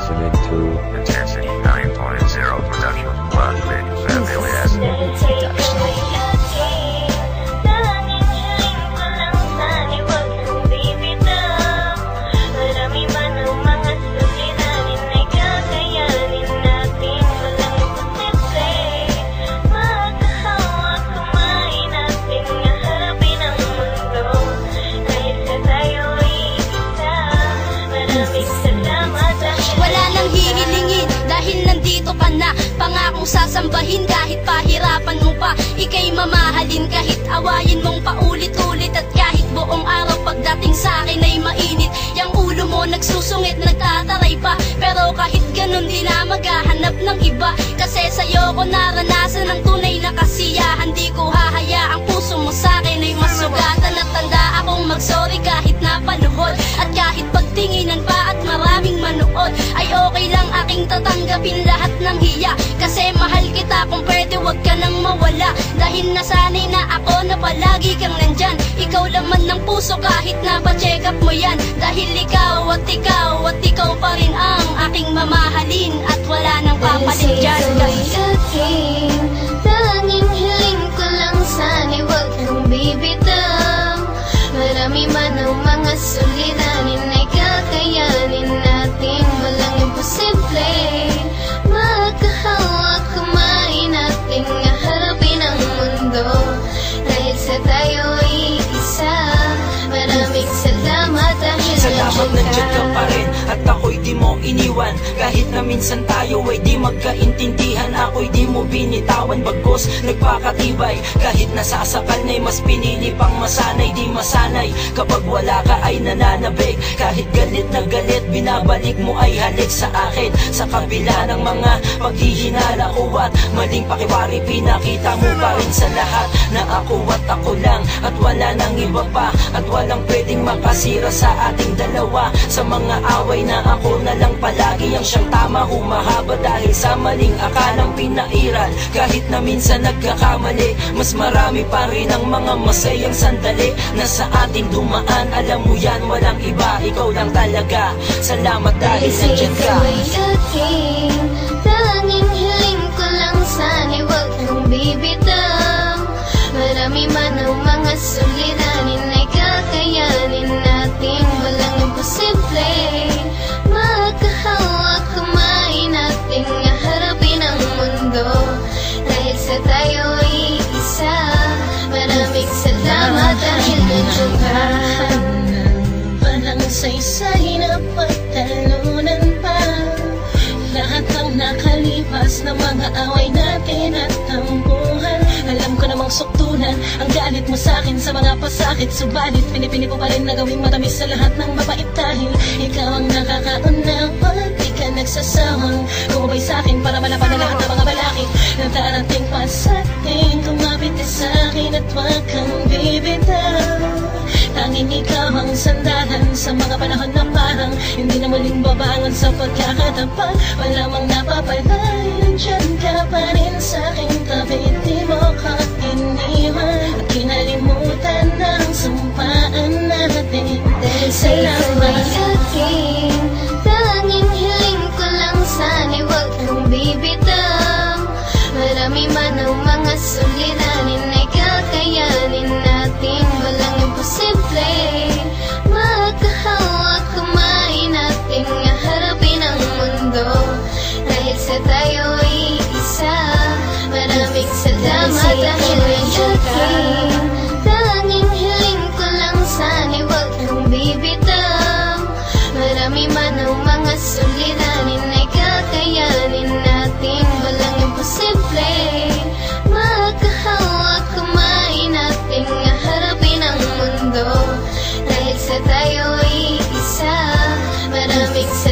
listening to Intensity 9.0 production. Ludwig Familias. Pangakong sasambahin kahit pahirapan mo pa. Ika'y mamahalin kahit awayin mong paulit-ulit. At kahit buong araw pagdating sa akin ay mainit, yang ulo mo nagsusungit, nagtataray pa. Pero kahit ganun di na maghahanap ng iba, kasi sa'yo ko naranasan ng tunay na kasiyahan. Di ko hahayaang puso mo sa'kin ay masugatan. At tanda akong mag-sorry kahit napaluhod. At kahit pagtinginan pa at maraming manood, ay okay lang aking tatanggapin lahat ng hiya. Kasi mahal kita, kung pwede wag ka nang mawala. Dahil nasanay na ako na palagi kang nandyan. Ikaw laman ng puso kahit na pa-check up mo yan. Dahil ikaw at ikaw at ikaw pa rin ang aking mamahalin. At wala nang papalit dyan. Tanging hiling ko lang sana'y wag kang bibitaw. Marami man ang mga suliranin ay kakayanin natin. Walang imposible. Makahawak kamay natin nga harapin ang mundo. Dahil sa tayo'y isa. Maraming salamat dahil salamat nandiyan ka pa rin at ako'y di mo iniwan. Kahit na minsan tayo ay di magkaintindihan, ako'y di mo binitawan. Bagos nagpakatibay kahit nasasakal na'y mas pinili pang masanay. Di masanay kapag wala ka ay nananabig. Kahit galit na galit binabalik mo ay halik sa akin. Sa kabila ng mga paghihinala ko at maling pakiwari, pinakita mo pa rin sa lahat na ako at ako lang at wala nang iba pa. At walang pwedeng makasira sa ating dalawa. Sa mga away na ako na lang palagi ang siyang tama, humahaba dahil sa maling akalang pinairal. Kahit na minsan nagkakamali, mas marami pa rin ang mga masayang sandali na sa ating dumaan. Alam mo yan, walang iba, ikaw lang talaga. Salamat dahil nandiyan ka. Tanging hiling ko lang sana'y wag kang bibitaw. Marami man ang mga suliranin ay kakayanin natin. Walang imposible. Makahawak kamay natin nga harapin ang mundo. Dahil sa tayo'y isa. Maraming salamat dahil nandiyan ka. Walang saysay na pagtalunan pa. Lahat ng nakalipas na mga away natin at tampuhan. Alam ko namang suktunan ang galit mo sa'kin sa mga pasakit. Subalit pinipili mo pa rin na gawing matamis sa lahat ng mabait. Dahil ikaw ang nakakaunawa, di ka nagsasawang kumabay sa'kin para malapan na lahat ng mga balakid na darating pa sa'tin. Kumapit ka sa'kin at wag kang bibitaw. Tanging ikaw ang sandalan sa mga panahon na parang hindi na muling babangon sa pagkakatapat. Wala mang napapalay, nandiyan ka pa rin sa'king tabi. Di mo ka iniwan at kinalimutan ng sumpaan natin. Salamat. Tanging hiling ko lang sana'y wag kang bibitaw. Marami man ang mga suliranin ay kakayanin natin. Walang imposible. Makahawak kamay natin nga harapin ang mundo. Dahil sa tayo'y isa. Maraming salamat dahil nandiyan ka. Tanging hiling ko lang sana'y wag kang bibitaw. Marami man ang mga suliranin ay kakayanin natin. Walang imposible. Makahawak kamay natin nga harapin ang mundo. Dahil sa tayo'y isa. Maraming salamat.